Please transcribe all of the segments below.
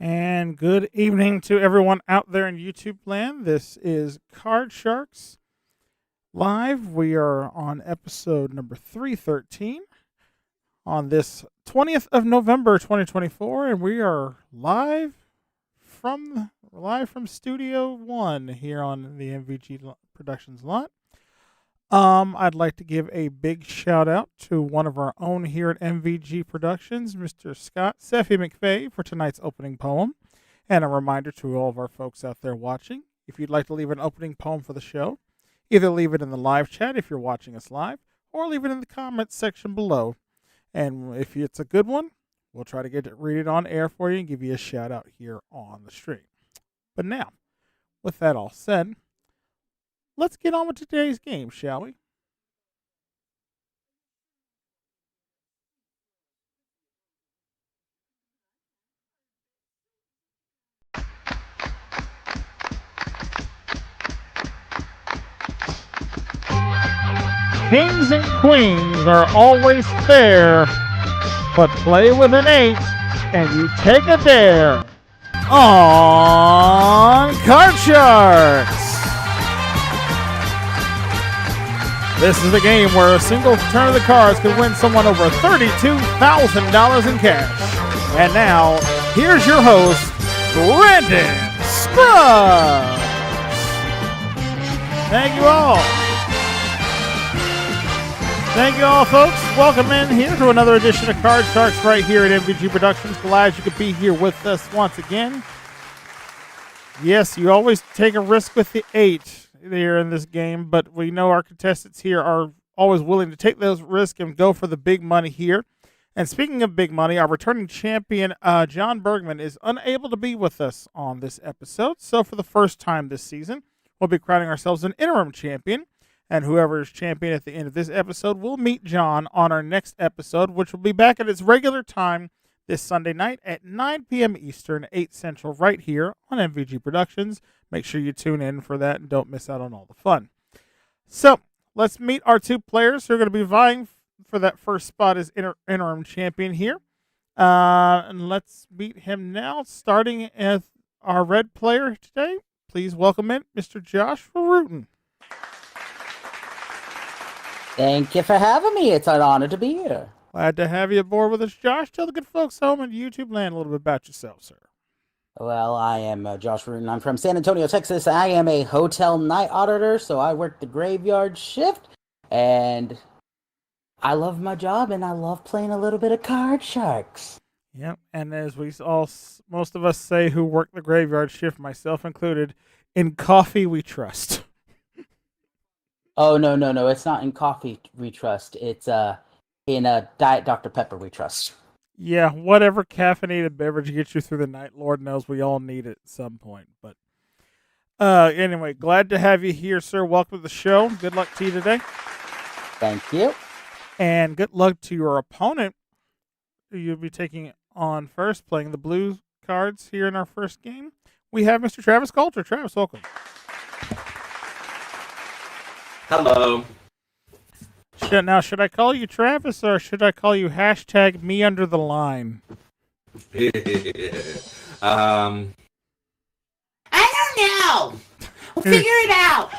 And good evening to everyone out there in YouTube land. This is Card Sharks Live. We are on episode number 313 on this 20th of November 2024, and we are live from Studio 1 here on the MVG Productions lot. I'd like to give a big shout out to one of our own here at MVG Productions, Mr. Scott Seffy McVeigh, for tonight's opening poem. And a reminder to all of our folks out there watching, if you'd like to leave an opening poem for the show, either leave it in the live chat if you're watching us live, or leave it in the comments section below. And if it's a good one, we'll try to read it on air for you and give you a shout out here on the stream. But now, with that all said, let's get on with today's game, shall we? Kings and queens are always fair, but play with an 8 and you take a dare on Card Sharks. This is the game where a single turn of the cards can win someone over $32,000 in cash. And now, here's your host, Brandon Scruggs. Thank you all. Thank you all, folks. Welcome in here to another edition of Card Sharks right here at MVG Productions. Glad you could be here with us once again. Yes, you always take a risk with the 8 here in this game, but we know our contestants here are always willing to take those risks and go for the big money here. And speaking of big money, our returning champion, John Bergman, is unable to be with us on this episode. So for the first time this season, we'll be crowning ourselves an interim champion. And whoever is champion at the end of this episode will meet John on our next episode, which will be back at its regular time this Sunday night at 9 p.m. Eastern, 8 Central, right here on MVG Productions. Make sure you tune in for that and don't miss out on all the fun. So let's meet our two players who are going to be vying for that first spot as interim champion here. And let's meet him now, starting as our red player today. Please welcome in Mr. Josh Rutan. Thank you for having me. It's an honor to be here. Glad to have you aboard with us, Josh. Tell the good folks home in YouTube land a little bit about yourself, sir. Well, I am Josh Rutan. I'm from San Antonio, Texas. I am a hotel night auditor, so I work the graveyard shift. And I love my job, and I love playing a little bit of Card Sharks. Yep, and as most of us say who work the graveyard shift, myself included, in coffee we trust. Oh, no. It's not in coffee we trust. It's in a Diet Dr. Pepper we trust. Yeah, whatever caffeinated beverage gets you through the night, Lord knows we all need it at some point. But anyway, glad to have you here, sir. Welcome to the show. Good luck to you today. Thank you. And good luck to your opponent, who you'll be taking on first, playing the blue cards here in our first game. We have Mr. Travis Coulter. Travis, welcome. Hello. Now, should I call you Travis or should I call you hashtag me under the line? I don't know. We'll figure it out.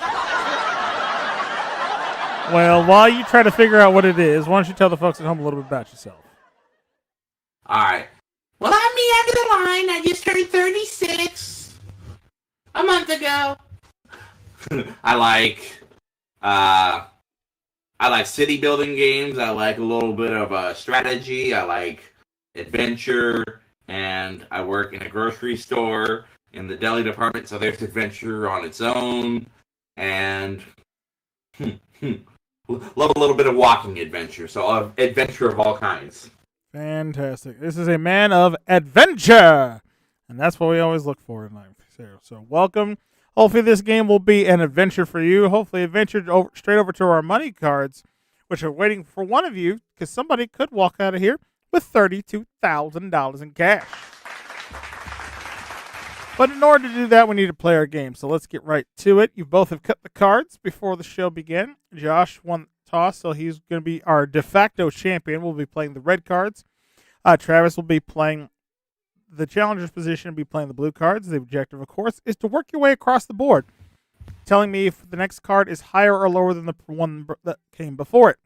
Well, while you try to figure out what it is, why don't you tell the folks at home a little bit about yourself? All right. Well, I'm me under the line. I just turned 36 a month ago. I like city building games. I like a little bit of strategy. I like adventure, and I work in a grocery store in the deli department, so there's adventure on its own. And love a little bit of walking adventure, so adventure of all kinds. Fantastic. This is a man of adventure, and that's what we always look for in life. So welcome. Hopefully this game will be an adventure for you. Hopefully adventure straight over to our money cards, which are waiting for one of you, because somebody could walk out of here with $32,000 in cash. But in order to do that, we need to play our game. So let's get right to it. You both have cut the cards before the show began. Josh won the toss, so he's going to be our de facto champion. We'll be playing the red cards. Travis will be playing the challenger's position and be playing the blue cards. The objective, of course, is to work your way across the board, telling me if the next card is higher or lower than the one that came before it.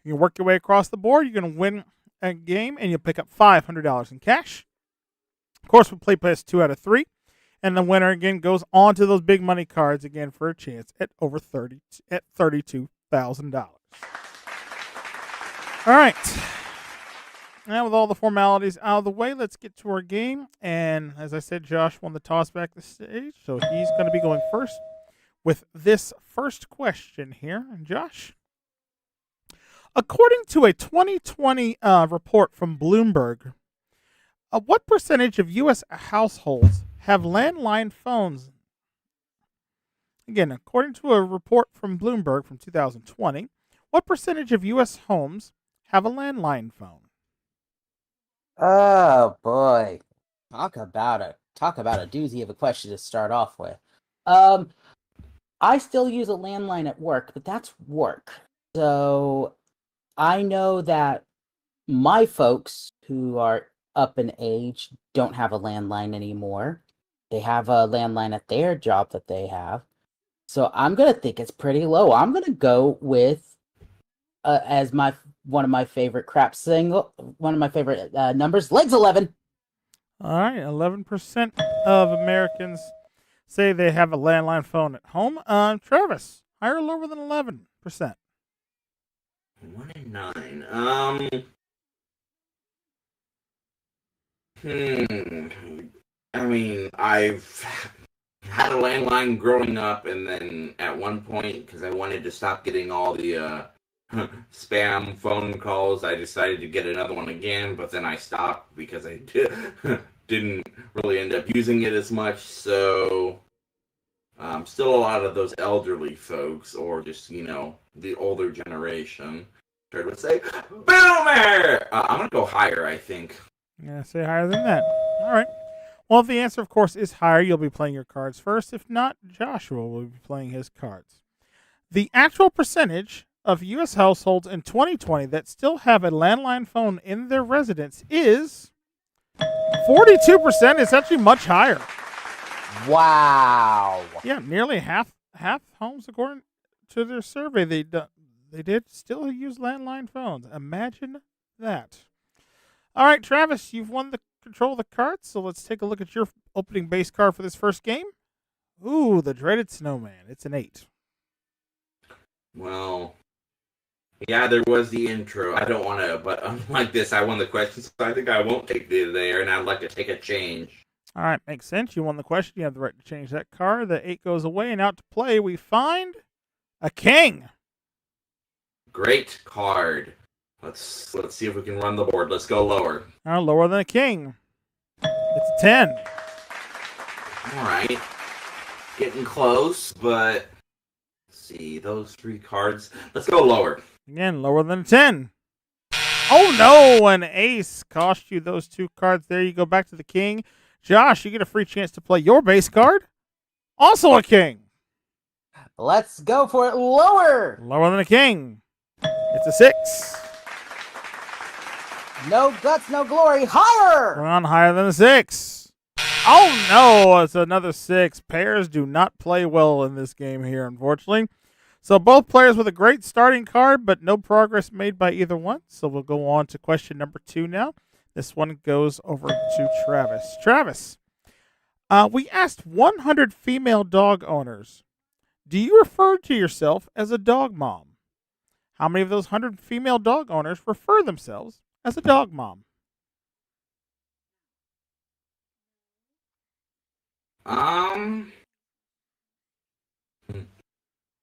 You can work your way across the board. You're going to win a game, and you'll pick up $500 in cash. Of course, we play past 2 out of 3, and the winner again goes on to those big money cards again for a chance at over $32,000. All right. Now, with all the formalities out of the way, let's get to our game. And as I said, Josh won the toss back the stage, so he's going to be going first with this first question here. And Josh, according to a 2020 report from Bloomberg, what percentage of U.S. households have landline phones? Again, according to a report from Bloomberg from 2020, what percentage of U.S. homes have a landline phone? Oh boy, talk about a doozy of a question to start off with. I still use a landline at work, but that's work. So I know that my folks who are up in age don't have a landline anymore. They have a landline at their job that they have. So I'm gonna think it's pretty low. I'm gonna go with as one of my favorite numbers, legs 11. All right, 11% of Americans say they have a landline phone at home. Travis, higher or lower than 11%? 1 in 9. I mean, I've had a landline growing up, and then at one point, because I wanted to stop getting all the spam phone calls, I decided to get another one again, but then I stopped because I didn't really end up using it as much. So still a lot of those elderly folks, or just, the older generation, would say, Boomer! I'm going to go higher, I think. Yeah, say higher than that. All right. Well, if the answer, of course, is higher, you'll be playing your cards first. If not, Joshua will be playing his cards. The actual percentage of U.S. households in 2020 that still have a landline phone in their residence is 42%. It's actually much higher. Wow. Yeah, nearly half homes, according to their survey, they did still use landline phones. Imagine that. All right, Travis, you've won the control of the cards, so let's take a look at your opening base card for this first game. Ooh, the dreaded snowman. It's an 8. Well, yeah, there was the intro. I don't want to, but unlike this, I won the question, so I think I won't take the there, and I'd like to take a change. All right, makes sense. You won the question. You have the right to change that card. The 8 goes away, and out to play, we find a king. Great card. Let's see if we can run the board. Let's go lower. Lower than a king. It's a 10. All right. Getting close, but let's see. Those 3 cards. Let's go lower. Again, lower than a 10. Oh, no. An ace cost you those 2 cards. There you go back to the king. Josh, you get a free chance to play your base card. Also a king. Let's go for it lower. Lower than a king. It's a 6. No guts, no glory. Higher. We're on higher than a 6. Oh, no. It's another 6. Pairs do not play well in this game here, unfortunately. So both players with a great starting card, but no progress made by either one. So we'll go on to question number 2 now. This one goes over to Travis. Travis, we asked 100 female dog owners, do you refer to yourself as a dog mom? How many of those 100 female dog owners refer themselves as a dog mom?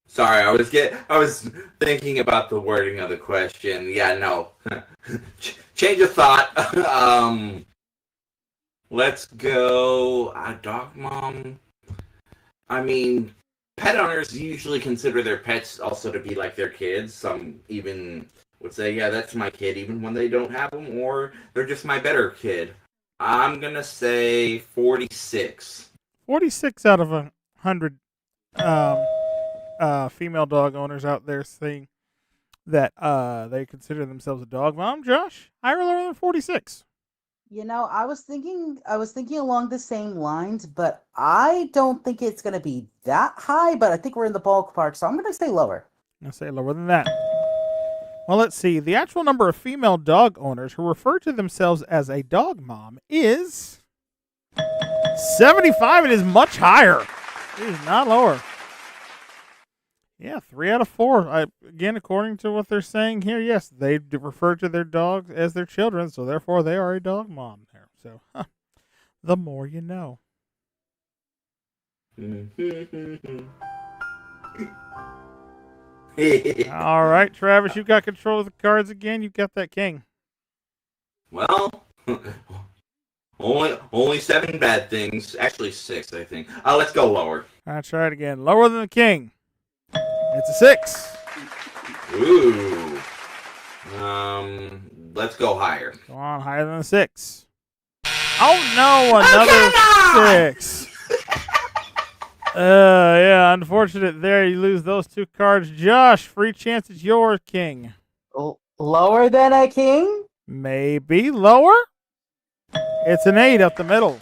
Sorry, I was thinking about the wording of the question. Yeah, no. Change of thought. Let's go dog mom. I mean, pet owners usually consider their pets also to be like their kids. Some even would say, yeah, that's my kid, even when they don't have them, or they're just my better kid. I'm going to say 46. 46 out of 100 female dog owners out there saying that they consider themselves a dog mom. Josh, higher or lower than 46? I was thinking along the same lines, but I don't think it's going to be that high, but I think we're in the ballpark, so I'm going to say lower. I'm going to say lower than that. Well, let's see. The actual number of female dog owners who refer to themselves as a dog mom is 75. It is much higher. It is not lower. Yeah, 3 out of 4. Again, according to what they're saying here, yes, they refer to their dogs as their children, so therefore they are a dog mom there. So, the more you know. All right, Travis, you got control of the cards again. You got that king. Well, only 7 bad things. Actually, 6, I think. Let's go lower. I'll try it again. Lower than the king. It's a 6. Ooh. Let's go higher. Go on, higher than a 6. Oh no, another 6. Yeah, unfortunate there. You lose those 2 cards. Josh, free chance it's yours, king. Lower than a king? Maybe lower? It's an 8 up the middle.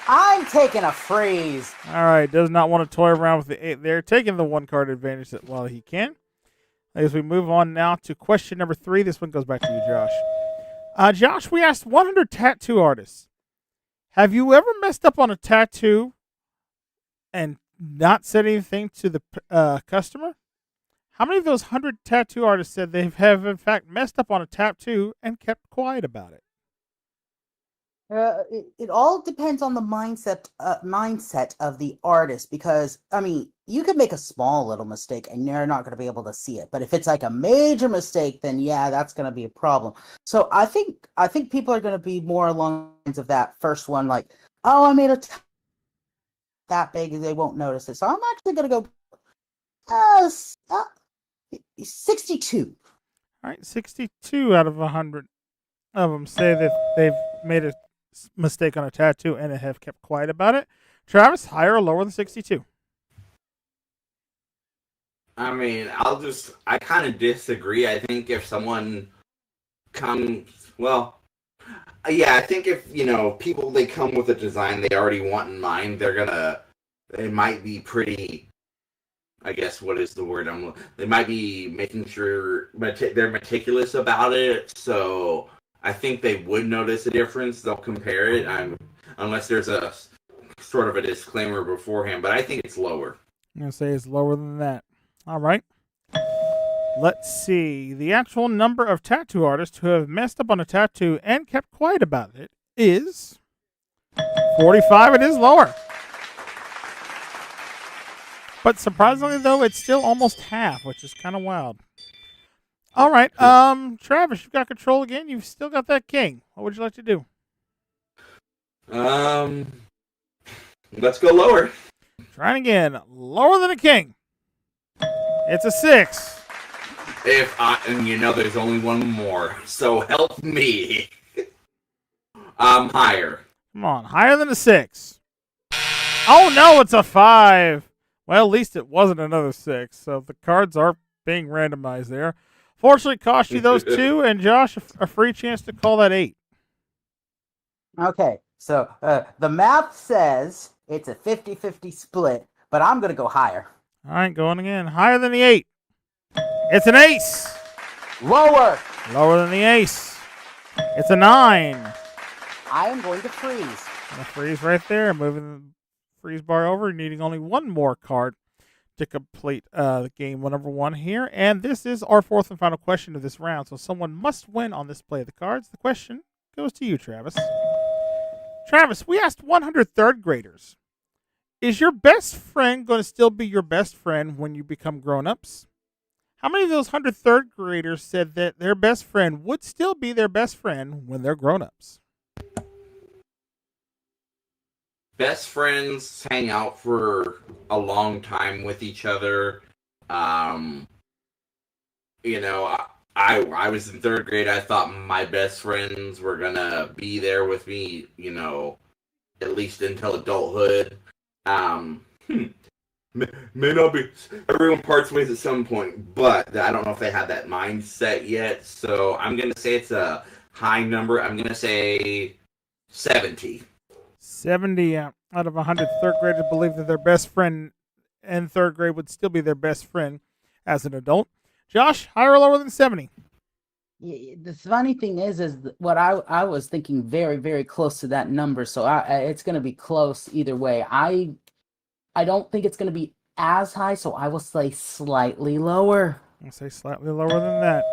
I'm taking a freeze. All right, does not want to toy around with the 8 there. Taking the 1 card advantage while he can. As we move on now to question number 3. This one goes back to you, Josh. Josh, we asked 100 tattoo artists. Have you ever messed up on a tattoo and not said anything to the customer? How many of those 100 tattoo artists said they have in fact messed up on a tattoo and kept quiet about it? It all depends on the mindset of the artist, because you could make a small little mistake and you're not going to be able to see it, but if it's like a major mistake, then yeah, that's going to be a problem. So I think people are going to be more along the lines of that first one, like, oh, I made that big and they won't notice it. So I'm actually going to go 62. All right, 62 out of 100 of them say that they've made a mistake on a tattoo and have kept quiet about it. Travis, higher or lower than 62? I kind of disagree. I think if someone I think if, people, they come with a design they already want in mind, they might be pretty, I guess, what is the word? They might be making sure they're meticulous about it, so I think they would notice a difference. They'll compare it, unless there's a sort of a disclaimer beforehand, but I think it's lower. I'm going to say it's lower than that. All right. Let's see. The actual number of tattoo artists who have messed up on a tattoo and kept quiet about it is 45. It is lower. But surprisingly, though, it's still almost half, which is kind of wild. All right. Travis, you've got control again. You've still got that king. What would you like to do? Let's go lower. Trying again. Lower than a king. It's a 6. There's only one more, so help me. Higher. Come on, higher than a 6. Oh no, it's a 5. Well, at least it wasn't another 6, so the cards are being randomized there. Fortunately, it cost you those 2, and Josh, a free chance to call that 8. Okay, so the math says it's a 50-50 split, but I'm going to go higher. All right, going again. Higher than the 8. It's an ace. Lower. Lower than the ace. It's a 9. I am going to freeze. And a freeze right there. Moving the freeze bar over, needing only one more card to complete the game number 1 here. And this is our 4th and final question of this round. So someone must win on this play of the cards. The question goes to you, Travis. Travis, we asked 100 third graders, is your best friend going to still be your best friend when you become grown-ups? How many of those 100 third graders said that their best friend would still be their best friend when they're grown-ups? Best friends hang out for a long time with each other. I was in 3rd grade. I thought my best friends were going to be there with me, at least until adulthood. May not be. Everyone parts ways at some point, but I don't know if they have that mindset yet. So I'm going to say it's a high number. I'm going to say 70. 70 out of 100 third graders believe that their best friend in third grade would still be their best friend as an adult. Josh, higher or lower than 70? The funny thing is what I was thinking very, very close to that number. So it's going to be close either way. I don't think it's going to be as high, so I will say slightly lower. I'll say slightly lower than that.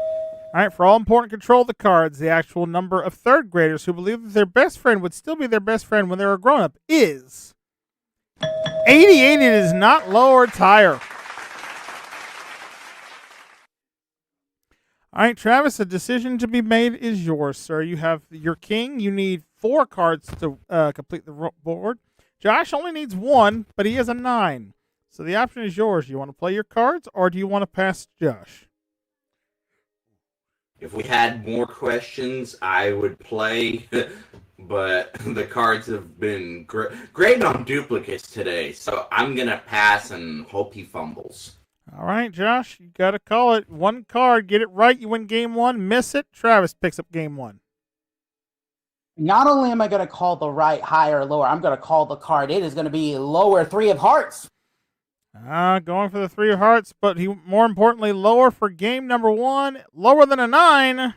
All right, for all important control of the cards, the actual number of third graders who believe that their best friend would still be their best friend when they're a grown up is 88. It is not low or higher. All right, Travis, a decision to be made is yours, sir. You have your king. You need 4 cards to complete the board. Josh only needs 1, but he has a 9. So the option is yours. Do you want to play your cards, or do you want to pass Josh? If we had more questions, I would play, but the cards have been great on duplicates today, so I'm going to pass and hope he fumbles. All right, Josh, you got to call it. 1 card, get it right, you win game 1. Miss it, Travis picks up game 1. Not only am I going to call the right higher or lower, I'm going to call the card. It is going to be lower 3 of hearts. Going for the 3 of hearts, but he more importantly lower for game number 1, lower than a 9.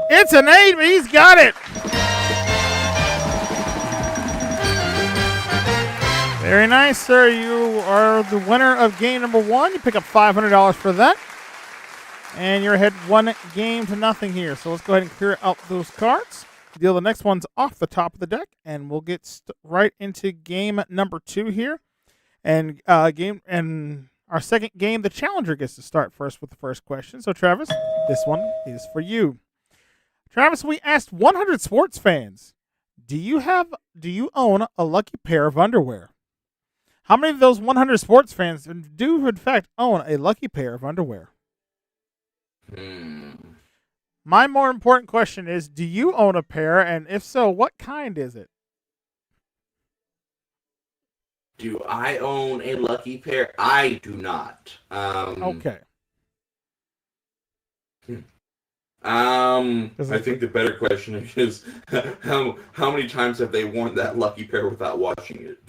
It's an 8, but he's got it. Very nice, sir. You are the winner of game number 1. You pick up $500 for that, and you're ahead 1 game to nothing here. So let's go ahead and clear out those cards. Deal the next ones off the top of the deck, and we'll get right into game number 2 here. And our second game, the challenger gets to start first with the first question. So, Travis, this one is for you. Travis, we asked 100 sports fans, do you own a lucky pair of underwear? How many of those 100 sports fans do, in fact, own a lucky pair of underwear? My more important question is, do you own a pair? And if so, what kind is it? Do I own a lucky pair? I do not. Okay. I think the better question is how many times have they worn that lucky pair without washing it?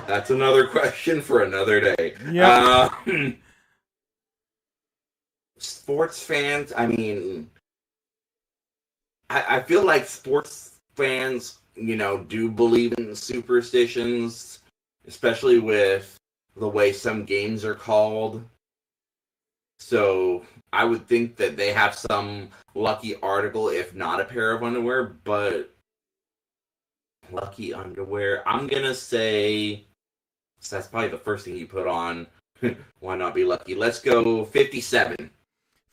That's another question for another day. Yeah. Sports fans, I mean, I feel like sports fans, do believe in superstitions, especially with the way some games are called. So I would think that they have some lucky article, if not a pair of underwear, but lucky underwear. I'm going to say, so that's probably the first thing you put on. Why not be lucky? Let's go 57.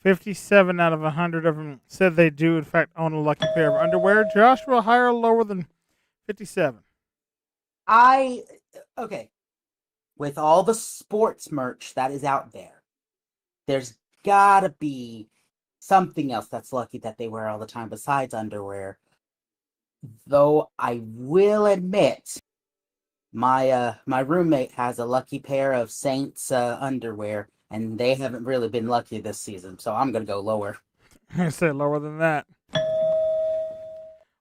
57 out of 100 of them said they do, in fact, own a lucky pair of underwear. Joshua, higher or lower than 57? Okay. With all the sports merch that is out there, there's gotta be something else that's lucky that they wear all the time besides underwear. Though I will admit, my roommate has a lucky pair of Saints underwear, and they haven't really been lucky this season, so I'm going to go lower. I say lower than that.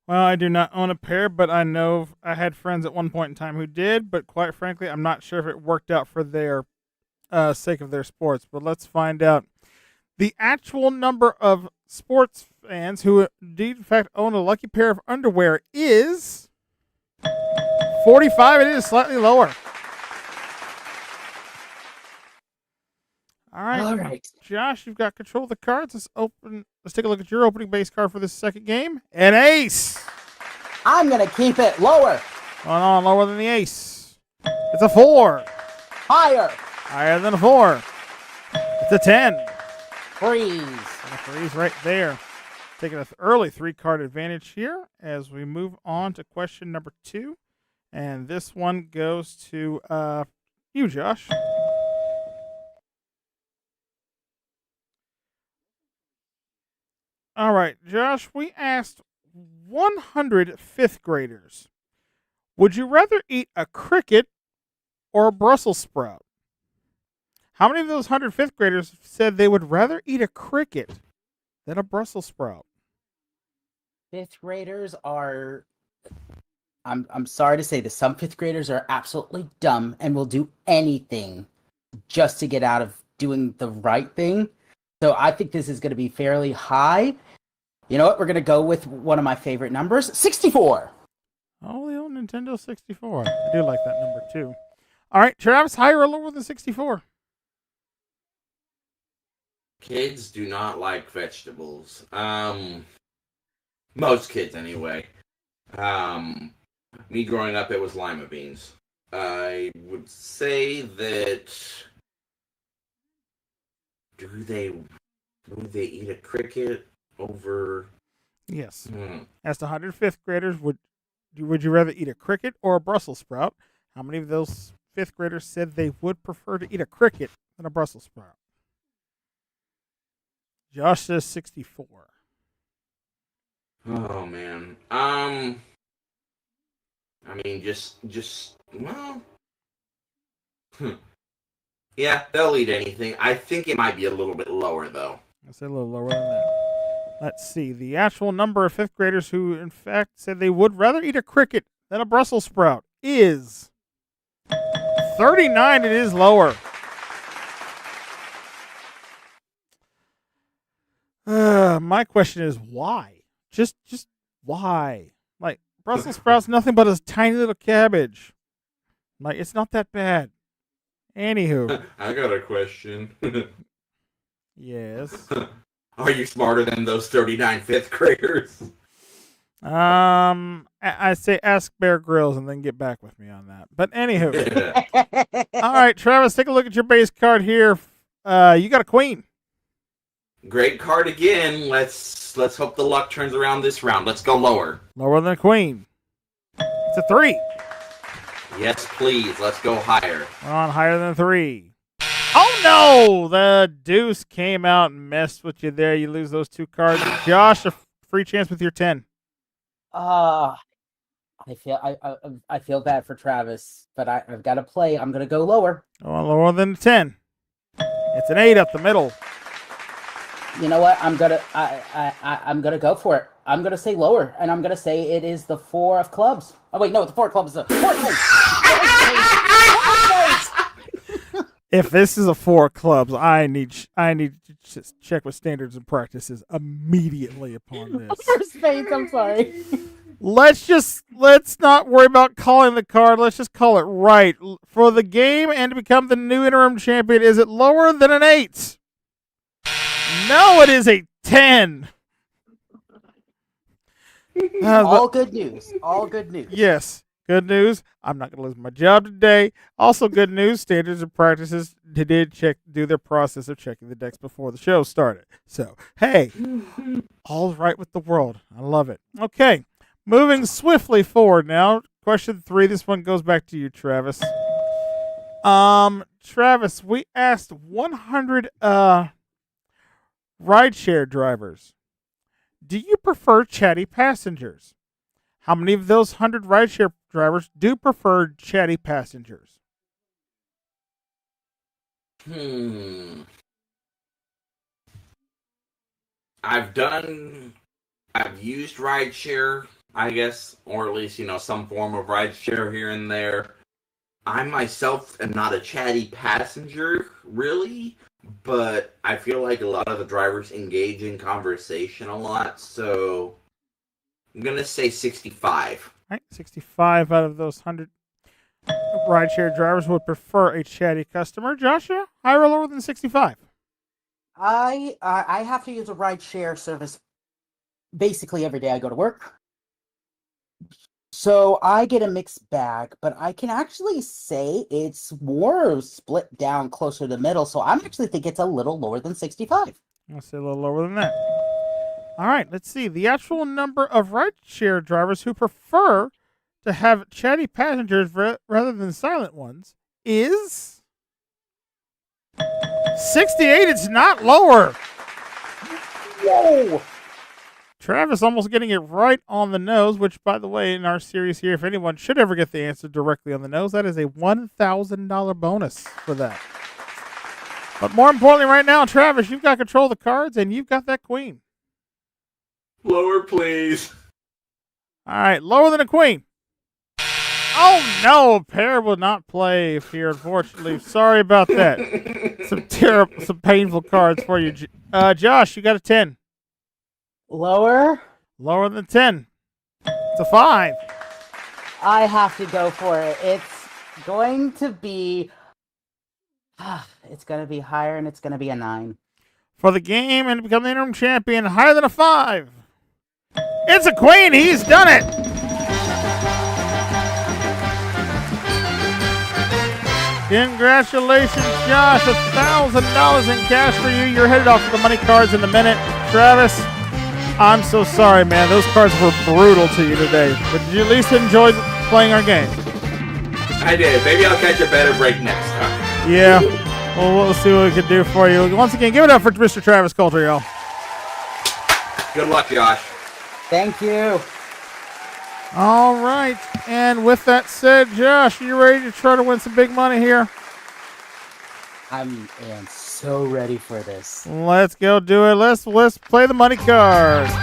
Well, I do not own a pair, but I know I had friends at one point in time who did, but quite frankly, I'm not sure if it worked out for their sake of their sports. But let's find out. The actual number of sports fans who indeed, in fact, own a lucky pair of underwear is 45. It is slightly lower. All right. Josh, you've got control of the cards. Let's take a look at your opening base card for this second game. An ace. I'm going to keep it lower. Going on lower than the ace. It's a 4. Higher. Higher than a 4. It's a 10. Freeze. And a freeze right there. Taking an early 3-card advantage here as we move on to question number 2. And this one goes to you, Josh. All right, Josh, we asked 100 fifth graders, would you rather eat a cricket or a Brussels sprout? How many of those 100 fifth graders said they would rather eat a cricket than a Brussels sprout? Fifth graders are. I'm sorry to say this. Some fifth graders are absolutely dumb and will do anything just to get out of doing the right thing. So I think this is going to be fairly high. You know what? We're going to go with one of my favorite numbers, 64. Oh, the old Nintendo 64. I do like that number, too. All right, Travis, higher or lower than 64? Kids do not like vegetables. Most kids, anyway. Me growing up, it was lima beans. I would say that. Do they eat a cricket over? Yes. As to 105th graders, would you rather eat a cricket or a Brussels sprout? How many of those fifth graders said they would prefer to eat a cricket than a Brussels sprout? Josh says 64. Oh man. I mean, just well. Yeah, they'll eat anything. I think it might be a little bit lower though. I'll say a little lower than that. Let's see. The actual number of fifth graders who, in fact, said they would rather eat a cricket than a Brussels sprout is 39. It is lower. My question is why? Just why? Like, Brussels sprouts, nothing but a tiny little cabbage. Like, it's not that bad. Anywho. I got a question. Yes. Are you smarter than those 39 fifth graders? I say ask Bear Grylls and then get back with me on that. But anywho. All right, Travis, take a look at your base card here. You got a queen. Great card again. Let's hope the luck turns around this round. Let's go lower. Lower than a queen. It's a 3. Yes, please. Let's go higher. We're on higher than 3. Oh no! The deuce came out and messed with you there. You lose those 2 cards. Josh, a free chance with your 10. I feel bad for Travis, but I've got to play. I'm gonna go lower. Oh, lower than 10. It's an 8 up the middle. You know what? I'm gonna go for it. I'm gonna say lower, and I'm gonna say it is the 4 of clubs. Oh wait, no, the 4 of clubs is the 4 of If this is a 4 of clubs, I need to just check with standards and practices immediately upon this. First base, I'm sorry. Let's not worry about calling the card. Let's just call it right. For the game and to become the new interim champion, is it lower than an 8? No, it is a 10. All good news. All good news. Yes, good news. I'm not going to lose my job today. Also, good news. Standards and practices did do their process of checking the decks before the show started. So, hey, all's right with the world. I love it. Okay, moving swiftly forward now. Question 3. This one goes back to you, Travis. Travis, we asked 100 rideshare drivers, do you prefer chatty passengers? How many of those 100 rideshare drivers do prefer chatty passengers? I've used rideshare, I guess, or at least, some form of rideshare here and there. I myself am not a chatty passenger, really, but I feel like a lot of the drivers engage in conversation a lot, so I'm going to say 65. All right, 65 out of those 100 rideshare drivers would prefer a chatty customer. Joshua, higher or lower than 65? I have to use a rideshare service basically every day I go to work. So I get a mixed bag, but I can actually say it's more split down closer to the middle. So I actually think it's a little lower than 65. I'll say a little lower than that. All right, let's see. The actual number of rideshare drivers who prefer to have chatty passengers rather than silent ones is 68. It's not lower. Whoa! Travis almost getting it right on the nose, which, by the way, in our series here, if anyone should ever get the answer directly on the nose, that is a $1,000 bonus for that. But more importantly right now, Travis, you've got control of the cards, and you've got that queen. Lower, please. All right, lower than a queen. Oh, no, a pair will not play here, unfortunately. Sorry about that. Some painful cards for you. Josh, you got a 10. Lower? Lower than 10. It's a 5. I have to go for it. It's going to be higher, and it's going to be a 9. For the game and to become the interim champion, higher than a 5. It's a queen. He's done it. Congratulations, Josh. $1,000 in cash for you. You're headed off to the money cards in a minute. Travis, I'm so sorry, man. Those cards were brutal to you today. But did you at least enjoy playing our game? I did. Maybe I'll catch a better break next time. Yeah. Well, we'll see what we can do for you. Once again, give it up for Mr. Travis Coulter, y'all. Good luck, Josh. Thank you. All right. And with that said, Josh, you ready to try to win some big money here? I am so ready for this. Let's go do it. Let's play the money cards.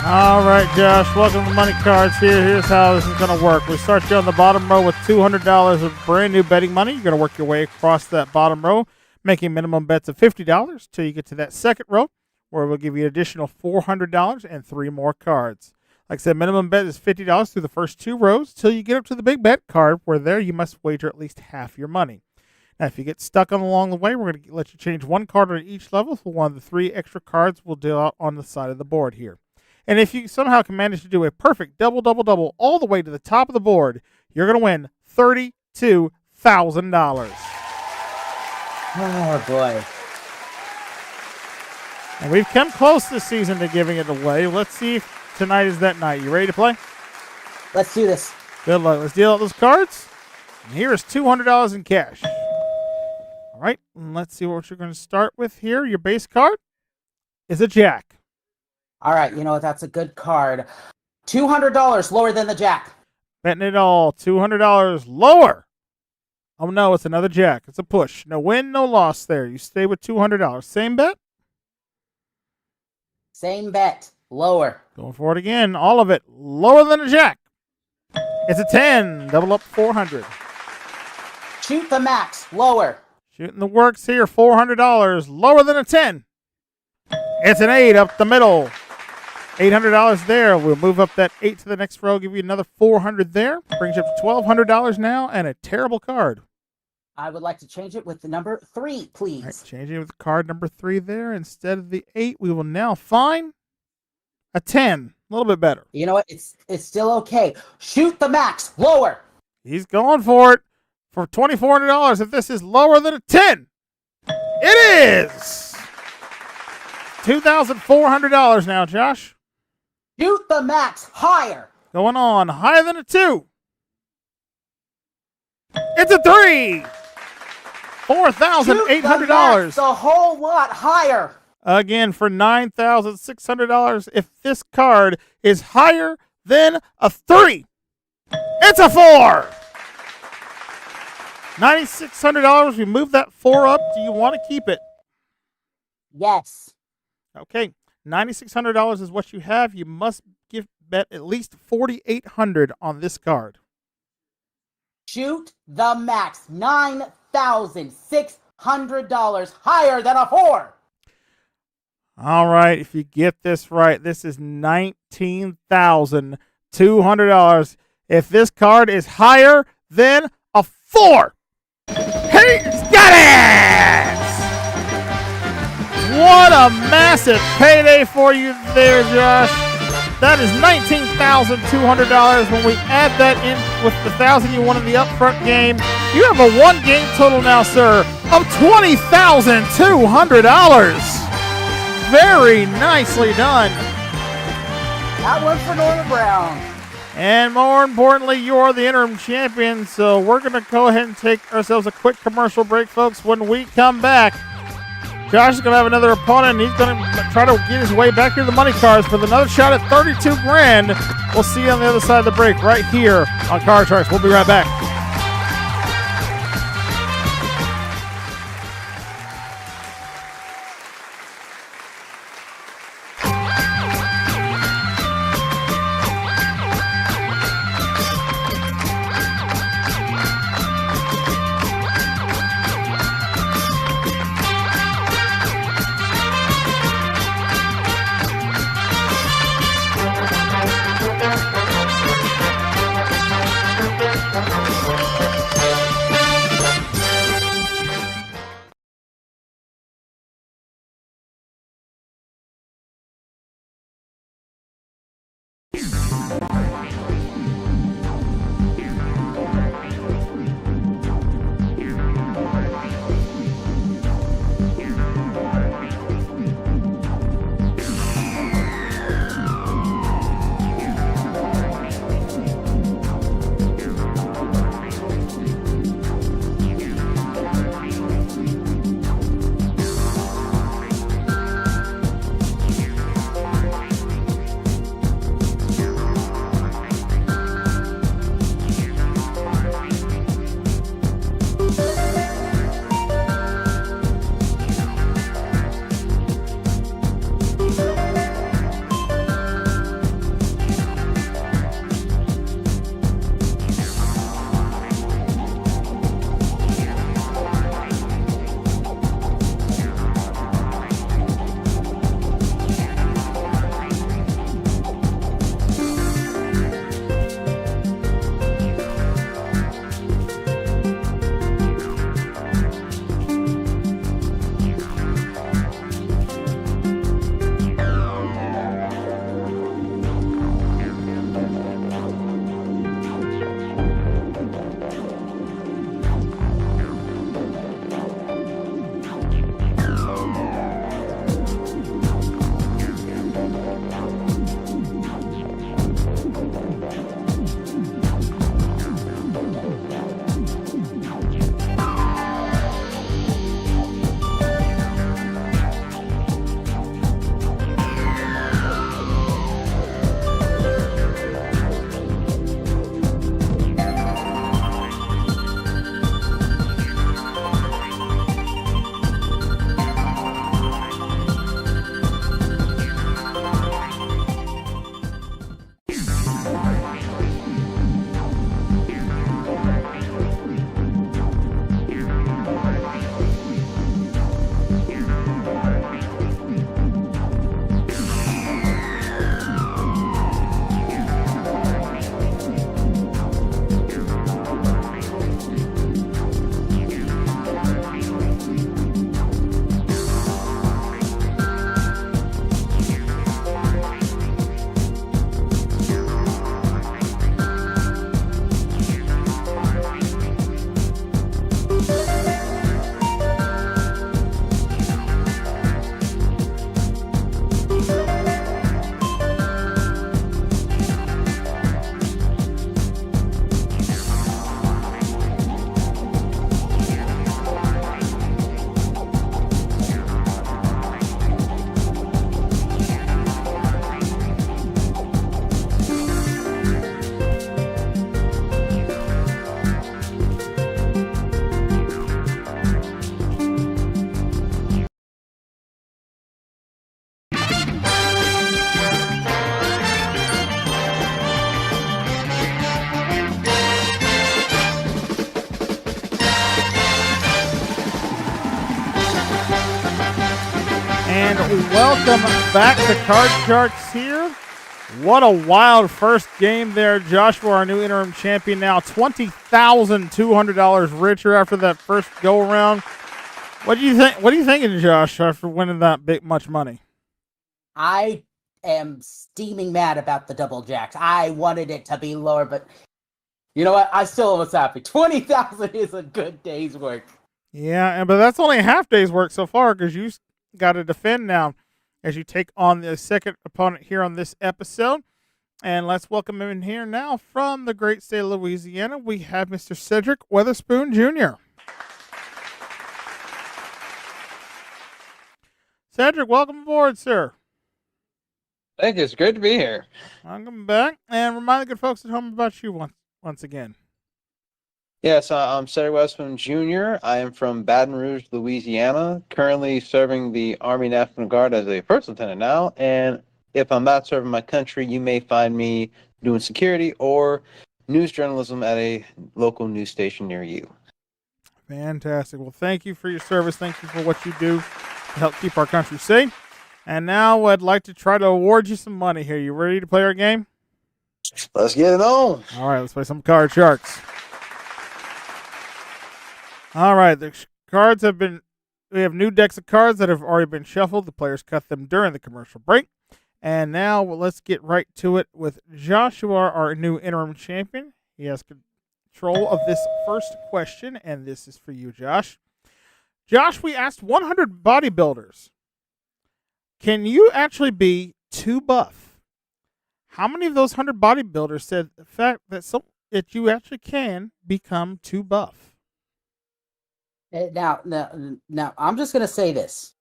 All right, Josh, welcome to Money Cards here. Here's how this is going to work. We start you on the bottom row with $200 of brand new betting money. You're going to work your way across that bottom row, making minimum bets of $50 till you get to that second row, where we'll give you an additional $400 and 3 more cards. Like I said, minimum bet is $50 through the first 2 rows till you get up to the big bet card, where there you must wager at least half your money. Now, if you get stuck along the way, we're going to let you change 1 card on each level for one of the 3 extra cards we'll deal out on the side of the board here. And if you somehow can manage to do a perfect double all the way to the top of the board, you're going to win $32,000. Oh, boy. And we've come close this season to giving it away. Let's see if tonight is that night. You ready to play? Let's do this. Good luck. Let's deal out those cards. And here is $200 in cash. All right. And let's see what you're going to start with here. Your base card is a jack. All right, you know what? That's a good card. $200 lower than the jack. Betting it all. $200 lower. Oh, no, it's another jack. It's a push. No win, no loss there. You stay with $200. Same bet? Same bet. Lower. Going for it again. All of it lower than a jack. It's a 10. Double up 400. Shoot the max. Lower. Shooting the works here. $400. Lower than a 10. It's an 8 up the middle. $800 there. We'll move up that 8 to the next row. Give you another $400 there. Brings you up to $1,200 now, and a terrible card. I would like to change it with the number 3, please. All right, changing it with card number 3 there. Instead of the 8, we will now find a 10. A little bit better. You know what? It's still okay. Shoot the max. Lower. He's going for it for $2,400 if this is lower than a 10. It is $2,400 now, Josh. Shoot the max. Higher. Going on. Higher than a 2. It's a 3. $4,800. A whole lot higher. Again, for $9,600 if this card is higher than a 3. It's a 4. $9,600. We move that 4 up. Do you want to keep it? Yes. Okay. $9,600 is what you have. You must bet at least $4,800 on this card. Shoot the max. $9,600 higher than a 4. All right. If you get this right, this is $19,200. If this card is higher than a 4, he's got it! What a massive payday for you there, Josh. That is $19,200. When we add that in with the $1,000 you won in the upfront game, you have a 1-game total now, sir, of $20,200. Very nicely done. That one's for Norman Brown. And more importantly, you're the interim champion, so we're going to go ahead and take ourselves a quick commercial break, folks. When we come back, Josh is going to have another opponent, and he's going to try to get his way back here to the money cards with another shot at 32 grand. We'll see you on the other side of the break right here on Card Sharks. We'll be right back. And welcome back to Card Sharks here. What a wild first game there. Joshua, our new interim champion, now $20,200 richer after that first go around. What do you think? What are you thinking, Josh, after winning that big much money? I am steaming mad about the double jacks. I wanted it to be lower, but you know what? I still was happy. 20,000 is a good day's work. Yeah, but that's only a half day's work so far because you got to defend now as you take on the second opponent here on this episode. And let's welcome him in here now from the great state of Louisiana. We have Mr. Cedric Weatherspoon Jr. Cedric, welcome aboard, sir. Thank you. It's great to be here. Welcome back. And remind the good folks at home about you once again. Yes, I'm Cedric Westman Jr. I am from Baton Rouge, Louisiana, currently serving the Army National Guard as a first lieutenant now. And if I'm not serving my country, you may find me doing security or news journalism at a local news station near you. Fantastic. Well, thank you for your service. Thank you for what you do to help keep our country safe. And now I'd like to try to award you some money here. You ready to play our game? Let's get it on. All right, let's play some Card Sharks. All right, the cards we have new decks of cards that have already been shuffled. The players cut them during the commercial break. And now let's get right to it with Joshua, our new interim champion. He has control of this first question, and this is for you, Josh. Josh, we asked 100 bodybuilders, can you actually be too buff? How many of those 100 bodybuilders said the fact that you actually can become too buff? Now, I'm just going to say this.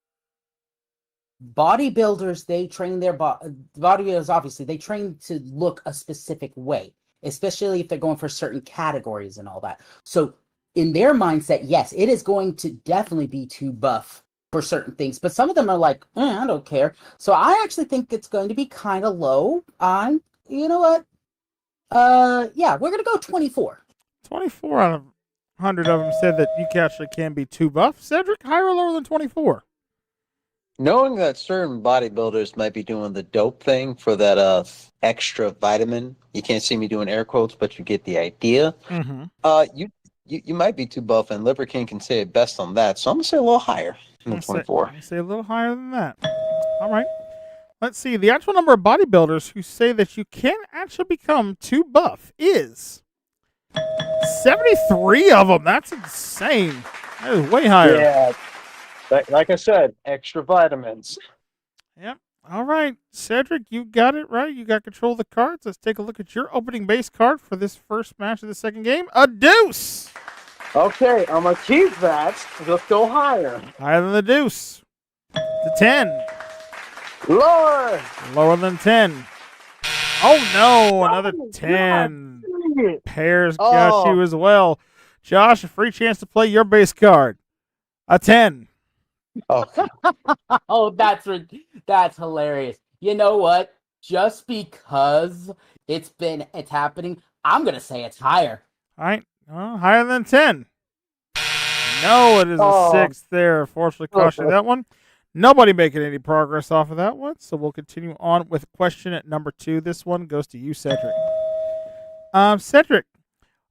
Bodybuilders, they train their bodybuilders, obviously, they train to look a specific way, especially if they're going for certain categories and all that. So in their mindset, yes, it is going to definitely be too buff for certain things. But some of them are like, I don't care. So I actually think it's going to be kind of low on, you know what? Yeah, we're going to go 24. 24 out of 100 of them said that you actually can be too buff. Cedric, higher or lower than 24? Knowing that certain bodybuilders might be doing the dope thing for that extra vitamin, you can't see me doing air quotes, but you get the idea. Mm-hmm. You might be too buff, and Liver King can say it best on that. So I'm gonna say a little higher than 24. Say a little higher than that. All right. Let's see. The actual number of bodybuilders who say that you can actually become too buff is 73 of them. That's insane. That is way higher. Yeah. Like I said, extra vitamins. Yep. All right. Cedric, you got it right. You got control of the cards. Let's take a look at your opening base card for this first match of the second game. A deuce. Okay, I'm going to keep that. Let's go higher. Higher than the deuce. The 10. Lower. Lower than 10. Oh, no. Another 10. Pairs got you as well. Josh, a free chance to play your base card. A 10. Oh, Oh, that's hilarious. You know what? Just because it's happening, I'm going to say it's higher. All right. Higher than 10. No, it is a 6 there. Fortunately, cost you that one. Nobody making any progress off of that one, so we'll continue on with question at number 2. This one goes to you, Cedric. Cedric,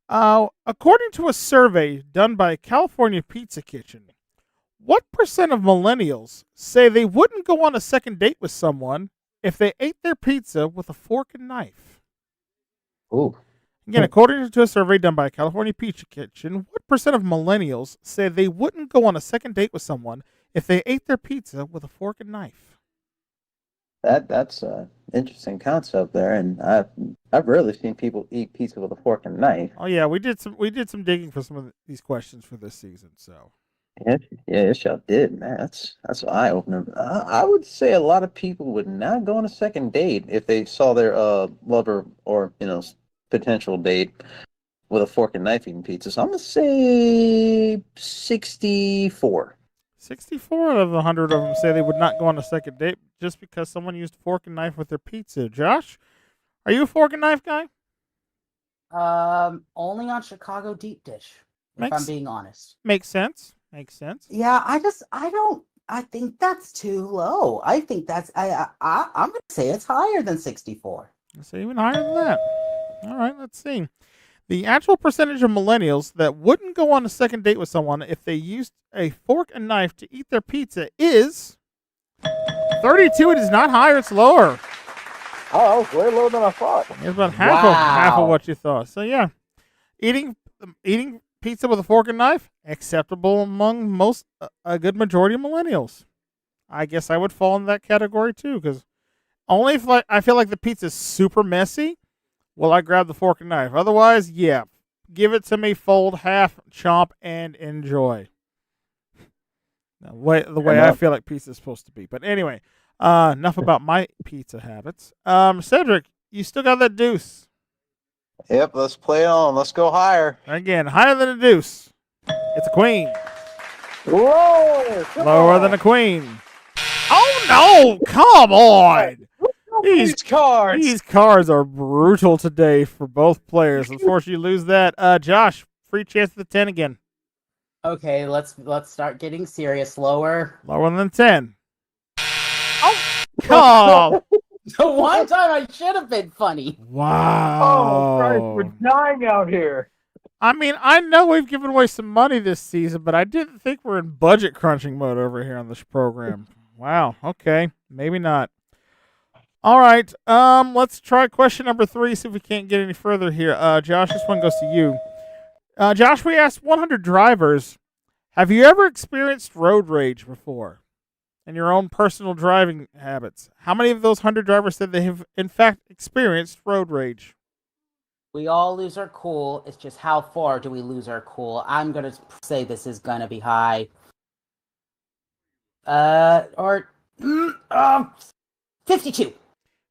according to a survey done by California Pizza Kitchen, what % of millennials say they wouldn't go on a second date with someone if they ate their pizza with a fork and knife? ooh. Again, according to a survey done by California Pizza Kitchen, what % of millennials say they wouldn't go on a second date with someone if they ate their pizza with a fork and knife? That's an interesting concept there, and I've rarely seen people eat pizza with a fork and knife. Oh yeah, we did some digging for some of these questions for this season. So Yes, y'all did, man. That's eye opening. I would say a lot of people would not go on a second date if they saw their lover or potential date with a fork and knife eating pizza. So I'm gonna say 64. 64 out of 100 of them say they would not go on a second date just because someone used a fork and knife with their pizza. Josh, are you a fork and knife guy? Only on Chicago deep dish, if I'm being honest. Makes sense. Yeah, I think that's too low. I think that's I'm gonna say it's higher than 64. Let's say even higher than that. All right, let's see. The actual percentage of millennials that wouldn't go on a second date with someone if they used a fork and knife to eat their pizza is 32. It is not higher, it's lower. Oh, way lower than I thought. It's about half of what you thought. So yeah, eating pizza with a fork and knife, acceptable among a good majority of millennials. I guess I would fall in that category too, because only if I feel like the pizza's super messy, will I grab the fork and knife. Otherwise, yeah, give it to me, fold half, chomp, and enjoy. The way I feel like pizza is supposed to be. But anyway, enough about my pizza habits. Cedric, you still got that deuce. Yep, let's play on. Let's go higher. Again, higher than a deuce. It's a queen. Lower than a queen. Oh no! Come on! These cards. These cards are brutal today for both players. Unfortunately, you lose that. Josh, free chance at the 10 again. Okay, let's start getting serious. Lower. Lower than 10. Oh, come! The one time I should have been funny. Wow. Oh, Christ, we're dying out here. I mean, I know we've given away some money this season, but I didn't think we're in budget crunching mode over here on this program. Wow. Okay. Maybe not. All right. Let's try question number 3, see if we can't get any further here. Josh, this one goes to you. Josh, we asked 100 drivers, have you ever experienced road rage before in your own personal driving habits? How many of those 100 drivers said they have, in fact, experienced road rage? We all lose our cool. It's just how far do we lose our cool? I'm going to say this is going to be high. 52.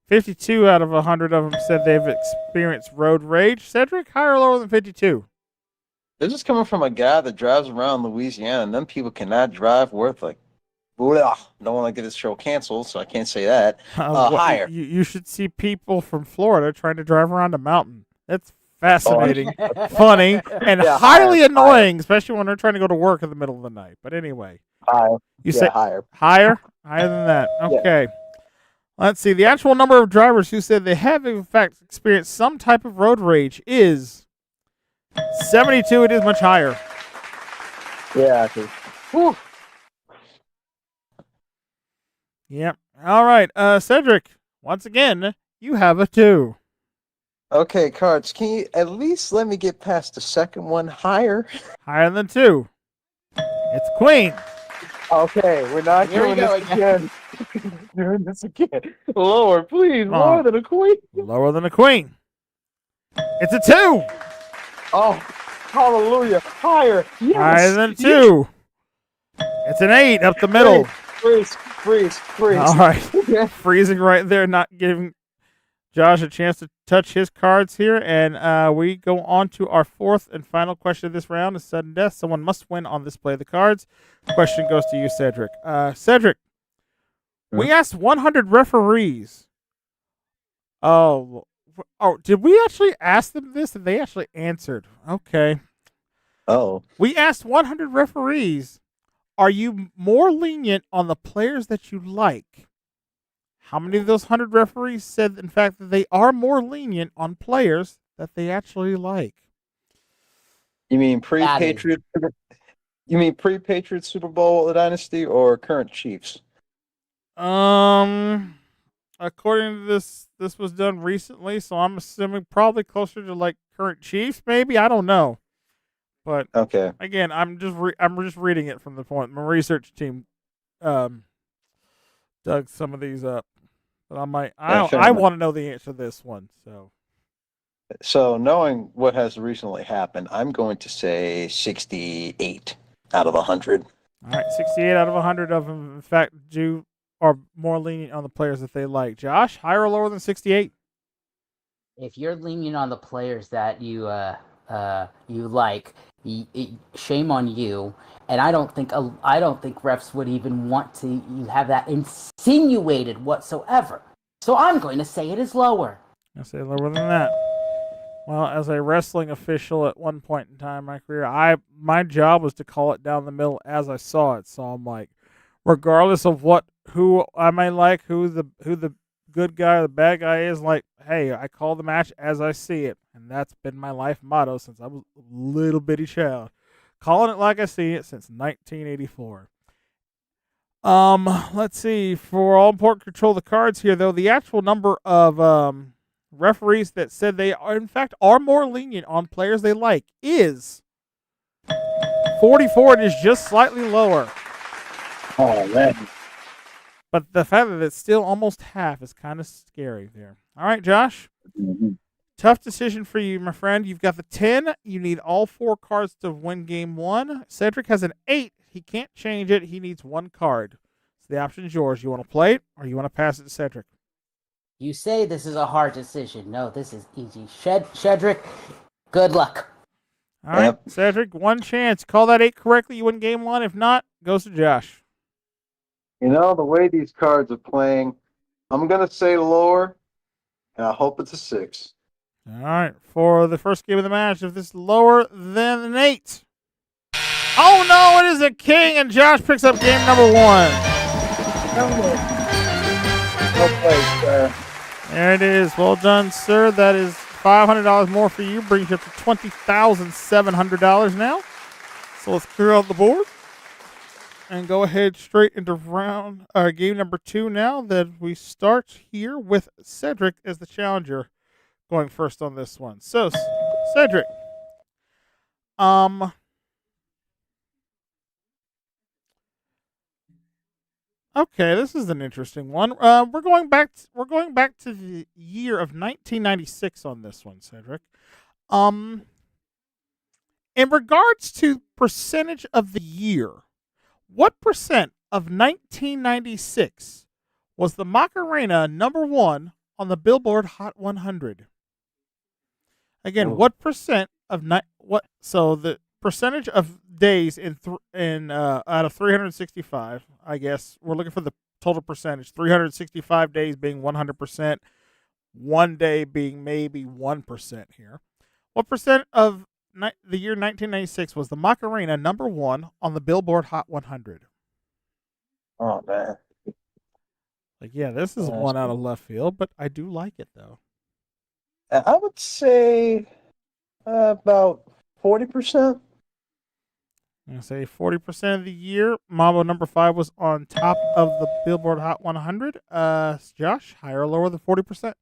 52 out of 100 of them said they've experienced road rage. Cedric, higher or lower than 52? This is coming from a guy that drives around Louisiana, and them people cannot drive worth like. Blah. Don't want to get this show canceled, so I can't say that. Higher. You should see people from Florida trying to drive around a mountain. That's fascinating, funny, and highly annoying, especially when they're trying to go to work in the middle of the night. But anyway, you say higher. Higher than that. Okay. Yeah. Let's see. The actual number of drivers who said they have, in fact, experienced some type of road rage is 72. It is much higher. Yeah. Yep. All right. Cedric, once again, you have a 2. Okay, cards. Can you at least let me get past the second one higher? Higher than 2. It's queen. Okay, we're not doing this again. Doing this again. Lower, please. Lower than a queen. Lower than a queen. It's a 2. Oh, hallelujah. Higher. Yes. Higher than 2. It's an 8 up the middle. Freeze. All right. Freezing right there, not giving Josh a chance to touch his cards here. And we go on to our 4th and final question of this round is sudden death. Someone must win on this play of the cards. Question goes to you, Cedric. Cedric, we asked 100 referees. Oh, did we actually ask them this? And they actually answered. Okay. Oh. We asked 100 referees, are you more lenient on the players that you like? How many of those 100 referees said, in fact, that they are more lenient on players that they actually like? You mean pre-Patriot? You mean pre-Patriot Super Bowl dynasty or current Chiefs? According to this was done recently, so I'm assuming probably closer to like current Chiefs, maybe. I don't know. But okay, again, I'm just reading it from the point. My research team dug some of these up, but I want to know the answer to this one. So knowing what has recently happened, I'm going to say 68 out of 100. All right, 68 out of 100 of them, in fact, are more lenient on the players that they like. Josh, higher or lower than 68? If you're lenient on the players that you like, shame on you. And I don't think refs would even want to have that insinuated whatsoever. So I'm going to say it is lower. I say lower than that. Well, as a wrestling official at one point in time in my career, my job was to call it down the middle as I saw it. So I'm like, regardless of who I may like, who the good guy or the bad guy is, like, hey, I call the match as I see it. And that's been my life motto since I was a little bitty child. Calling it like I see it since 1984. Let's see. For all important control of the cards here, though, the actual number of referees that said they are, in fact, are more lenient on players they like is 44. It is just slightly lower. Oh, man. But the fact that it's still almost half is kind of scary there. All right, Josh. Mm-hmm. Tough decision for you, my friend. You've got the 10. You need all 4 cards to win game 1. Cedric has an 8. He can't change it. He needs 1 card. So the option is yours. You want to play it or you want to pass it to Cedric? You say this is a hard decision. No, this is easy. Cedric, good luck. All right, Yep. Cedric, 1 chance. Call that 8 correctly. You win game 1. If not, goes to Josh. You know, the way these cards are playing, I'm going to say lower, and I hope it's a 6. All right, for the first game of the match, if this is lower than an 8. Oh, no, it is a king, and Josh picks up game number 1. No place, sir. There it is. Well done, sir. That is $500 more for you. Brings you up to $20,700 now. So let's clear out the board and go ahead straight into game number 2 now that we start here with Cedric as the challenger going first on this one. So, Cedric, okay, this is an interesting one. We're going back to the year of 1996 on this one, Cedric. In regards to percentage of the year, what percent of 1996 was the Macarena number 1 on the Billboard Hot 100? Again, what percent of So the percentage of days out of 365, I guess we're looking for the total percentage. 365 days being 100%, 1 day being maybe 1% here. What percent of the year 1996 was the Macarena number 1 on the Billboard Hot 100? Oh, man. Like, yeah, this is one out of left field, but I do like it though. I would say about 40%. I'm going to say 40% of the year. Mambo number 5 was on top of the Billboard Hot 100. Josh, higher or lower than 40%?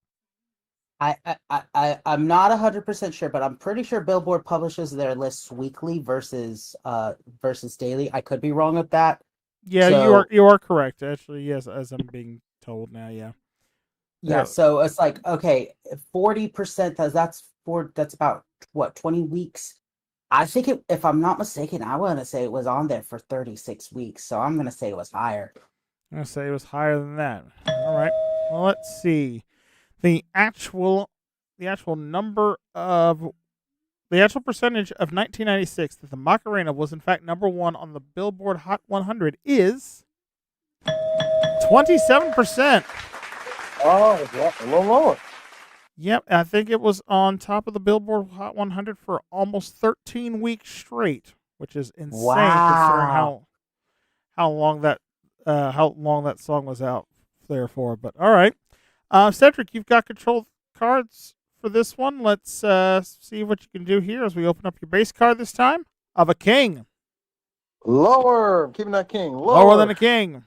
I'm not 100% sure, but I'm pretty sure Billboard publishes their lists weekly versus daily. I could be wrong with that. Yeah, So, you are correct. Actually, yes, as I'm being told now, yeah. Yeah, so it's like, okay, 40%, that's about what, 20 weeks? I think if I'm not mistaken, I want to say it was on there for 36 weeks, so I'm going to say it was higher. I'm going to say it was higher than that. All right. Well, let's see. The actual percentage of 1996 that the Macarena was in fact number 1 on the Billboard Hot 100 is 27%. Oh, yeah, a little lower. Yep, I think it was on top of the Billboard Hot 100 for almost 13 weeks straight, which is insane considering how long that song was out there for. But all right, Cedric, you've got control cards for this one. Let's see what you can do here as we open up your base card this time of a king. Lower. I'm keeping that king. Lower than a king.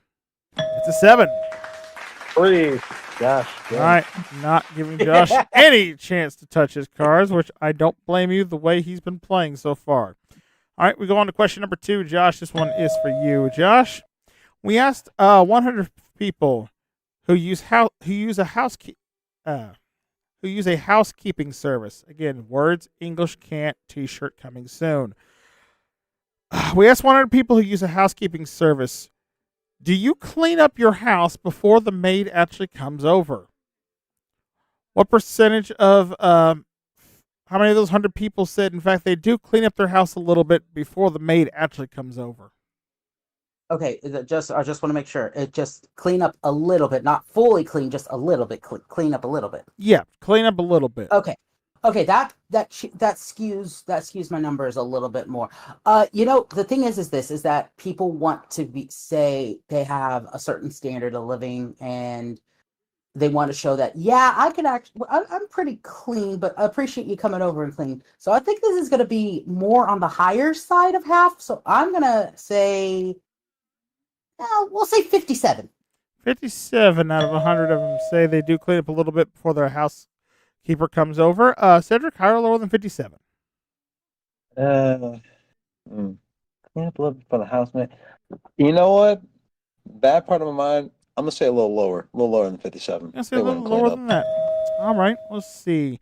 It's a 7. 3. Gosh. All right, not giving Josh any chance to touch his cards, which I don't blame you the way he's been playing so far. All right, we go on to question number 2. Josh, this one is for you. Josh, we asked 100 people who use a housekeeping service. Again, words, English, can't, T-shirt coming soon. We asked 100 people who use a housekeeping service, do you clean up your house before the maid actually comes over? What percentage of how many of those 100 people said, in fact, they do clean up their house a little bit before the maid actually comes over? Okay, I just want to make sure. It just clean up a little bit, not fully clean, just a little bit. Clean up a little bit. Yeah, clean up a little bit. Okay, that skews my numbers a little bit more. The thing is that people want to say they have a certain standard of living, and they want to show that, yeah, I'm pretty clean, but I appreciate you coming over and clean. So I think this is going to be more on the higher side of half. So I'm going to say, we'll say 57. 57 out of 100 of them say they do clean up a little bit before their housekeeper comes over. Cedric, higher or lower than 57? Clean up a little bit for the housemate. You know what? Bad part of my mind, I'm going to say a little lower than 57. I'm going to say a little lower than that. All right, let's see.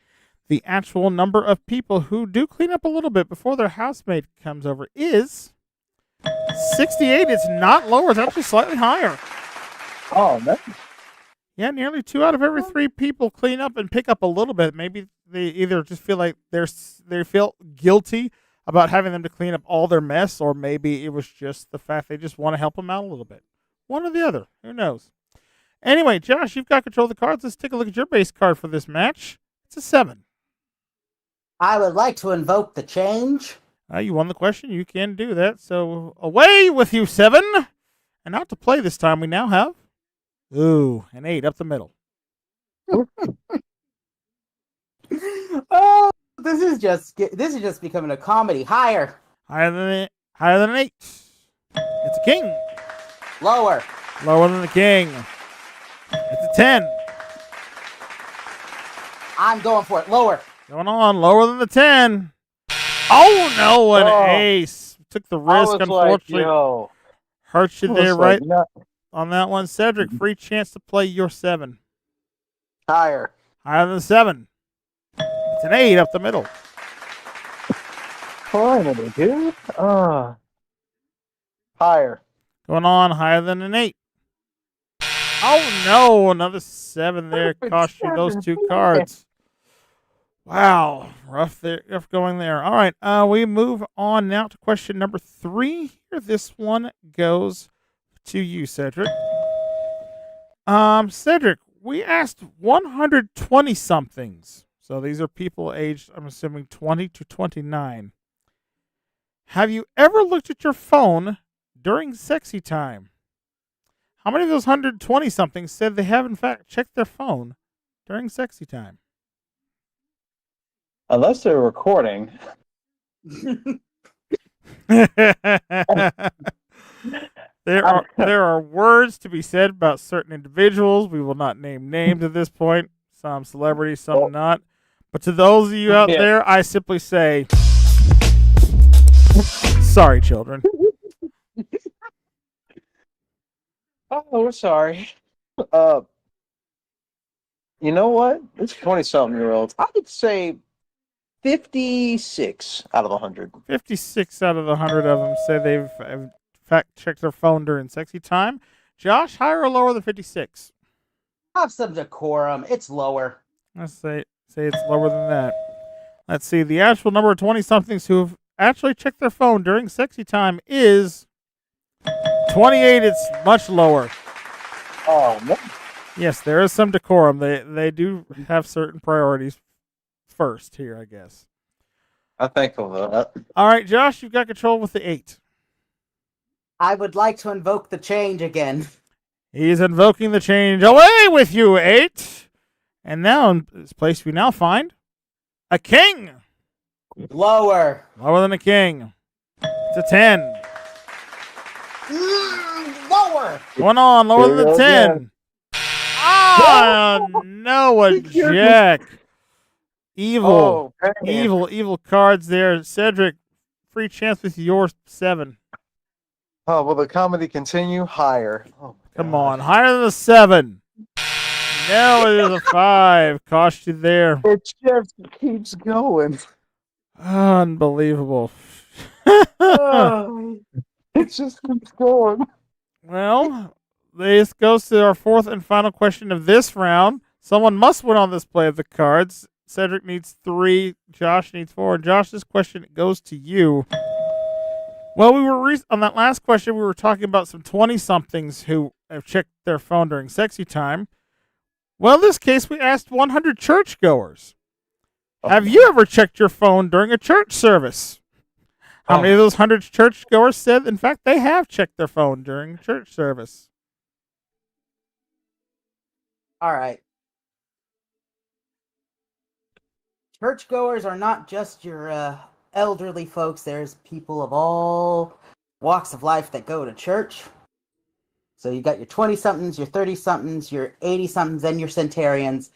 the actual number of people who do clean up a little bit before their housemate comes over is 68. It's not lower. It's actually slightly higher. Oh, man. Yeah, nearly 2 out of every 3 people clean up and pick up a little bit. Maybe they either just feel like they feel guilty about having them to clean up all their mess, or maybe it was just the fact they just want to help them out a little bit. One or the other. Who knows? Anyway, Josh, you've got control of the cards. Let's take a look at your base card for this match. It's a 7. I would like to invoke the change. You won the question. You can do that. So away with you, 7. And out to play this time, we now have an 8 up the middle. Oh, this is just becoming a comedy. Higher. Higher than an 8. It's a king. Lower. Lower than the king. It's a 10. I'm going for it. Lower. Going on. Lower than the 10. Oh, no. An ace. Took the risk, unfortunately. Hurt you there, right? On that one. Cedric, free chance to play your 7. Higher. Higher than 7. It's an 8 up the middle. Finally, dude. Higher. Going on. Higher than an 8. Oh, no. Another 7 there. Cost you those 2 cards. Wow. Rough going there. All right. We move on now to question number 3 here. This one goes to you, Cedric. Cedric, we asked 120-somethings. So these are people aged, I'm assuming, 20 to 29. Have you ever looked at your phone during sexy time? How many of those 120-somethings said they have, in fact, checked their phone during sexy time? Unless they're recording. There are words to be said about certain individuals. We will not name names at this point. Some celebrities, some not. But to those of you out there, I simply say, sorry, children. Oh, we're sorry. You know what? It's 20-something-year-olds. I would say 56 out of 100. 56 out of the 100 of them say they've, in fact, checked their phone during sexy time. Josh, higher or lower than 56? Have some decorum. It's lower. Let's say it's lower than that. Let's see. The actual number of 20-somethings who have actually checked their phone during sexy time is 28. It's much lower. Oh, man. Yes, there is some decorum. They do have certain priorities first here, I guess. I'm thankful for that. All right, Josh, you've got control with the 8. I would like to invoke the change again. He's invoking the change. Away with you, 8. And now in this place we now find a king. Lower. Lower than a king. It's a 10. Lower. Going on, lower than the 10. Oh, no, a jack. Evil. Evil cards there. Cedric, free chance with your 7. Oh, will the comedy continue? Higher. Oh, come on, higher than a 7. No, it is a 5. Cost you there. It just keeps going. Unbelievable. It just keeps going. Well, this goes to our 4th and final question of this round. Someone must win on this play of the cards. Cedric needs 3. Josh needs 4. And Josh, this question goes to you. Well, we were on that last question, we were talking about some 20-somethings who have checked their phone during sexy time. Well, in this case, we asked 100 churchgoers. Have you ever checked your phone during a church service? How many of those 100 churchgoers said, in fact, they have checked their phone during church service? All right. Churchgoers are not just your elderly folks. There's people of all walks of life that go to church. So you got your 20-somethings, your 30-somethings, your 80-somethings, and your centurions.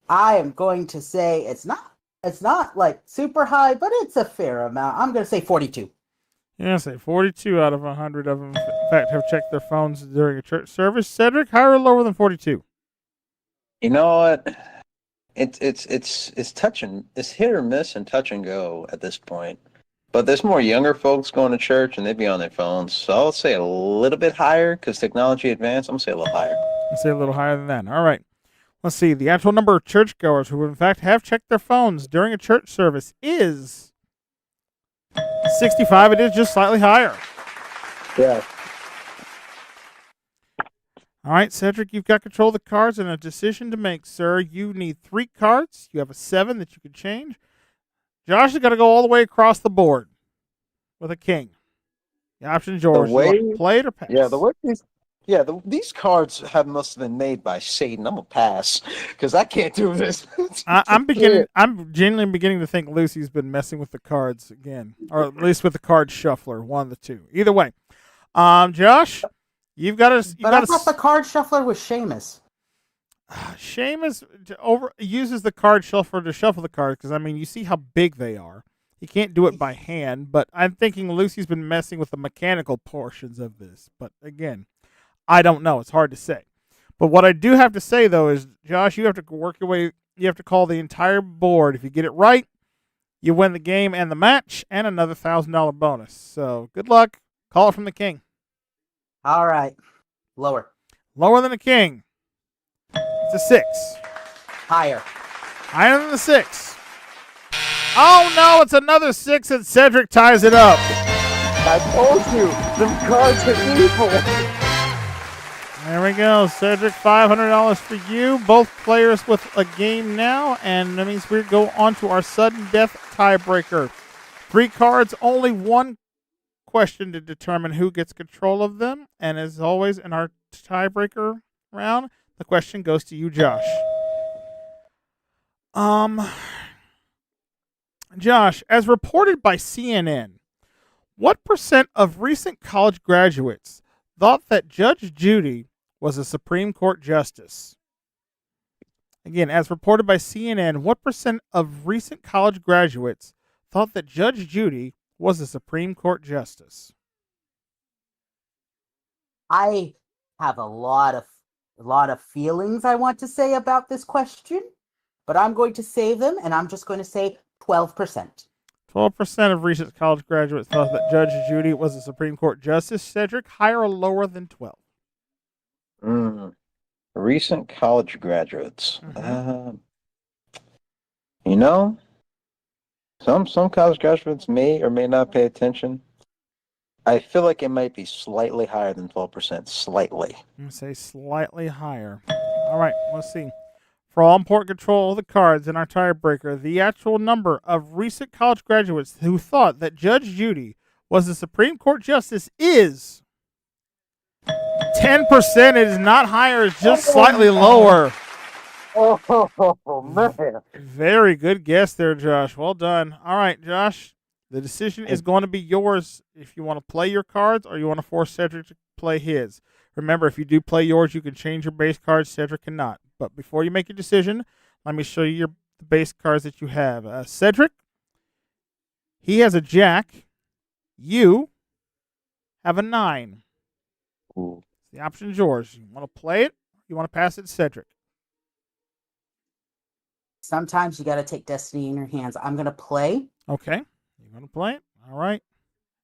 I am going to say it's not like super high, but it's a fair amount. I'm going to say 42. Yeah, say 42 out of 100 of them, in fact, have checked their phones during a church service. Cedric, higher or lower than 42? You know what? It's it's hit or miss and touch and go at this point. But there's more younger folks going to church and they'd be on their phones. So I'll say a little bit higher because technology advanced. I'm gonna say a little higher. Let's say a little higher than that. All right. Let's see. The actual number of churchgoers who, in fact, have checked their phones during a church service is 65. It is just slightly higher. Yeah. All right, Cedric, you've got control of the cards and a decision to make, sir. You need 3 cards. You have a 7 that you can change. Josh has got to go all the way across the board with a king. The option's yours. You want to play it or pass? Yeah, these cards must have been made by Satan. I'm gonna pass because I can't do this. I'm genuinely beginning to think Lucy's been messing with the cards again, or at least with the card shuffler, one of the two. Either way, Josh, you've got to. But I thought the card shuffler was Seamus. Seamus uses the card shuffler to shuffle the cards because, I mean, you see how big they are. He can't do it by hand, but I'm thinking Lucy's been messing with the mechanical portions of this. But again, I don't know. It's hard to say. But what I do have to say, though, is, Josh, you have to work your way. You have to call the entire board. If you get it right, you win the game and the match and another $1,000 bonus. So good luck. Call it from the king. All right. Lower. Lower than the king. It's a 6. Higher. Higher than the 6. Oh, no, it's another 6, and Cedric ties it up. I told you, them cards are evil. There we go. Cedric, $500 for you. Both players with a game now, and that means we go on to our sudden death tiebreaker. 3 cards, only 1 question to determine who gets control of them. And as always, in our tiebreaker round, the question goes to you, Josh. Josh, as reported by CNN, what percent of recent college graduates thought that Judge Judy was a Supreme Court justice? Again, as reported by CNN, what percent of recent college graduates thought that Judge Judy was a Supreme Court justice? I have a lot of feelings I want to say about this question, but I'm going to save them, and I'm just going to say 12%. 12% of recent college graduates thought that Judge Judy was a Supreme Court justice. Cedric, higher or lower than 12? Recent college graduates. Mm-hmm. Some college graduates may or may not pay attention. I feel like it might be slightly higher than 12%. Slightly. I'm going to say slightly higher. All right, let's see. For all important control of the cards in our tiebreaker, the actual number of recent college graduates who thought that Judge Judy was a Supreme Court justice is 10%. It is not higher, it's just slightly lower. Oh, man. Very good guess there, Josh. Well done. All right, Josh, the decision is going to be yours if you want to play your cards or you want to force Cedric to play his. Remember, if you do play yours, you can change your base cards. Cedric cannot. But before you make your decision, let me show you the base cards that you have. Cedric, he has a jack. You have a 9. Ooh. The option is yours. You want to play it? You want to pass it to Cedric? Sometimes you got to take destiny in your hands. I'm going to play. Okay. You're going to play it? All right.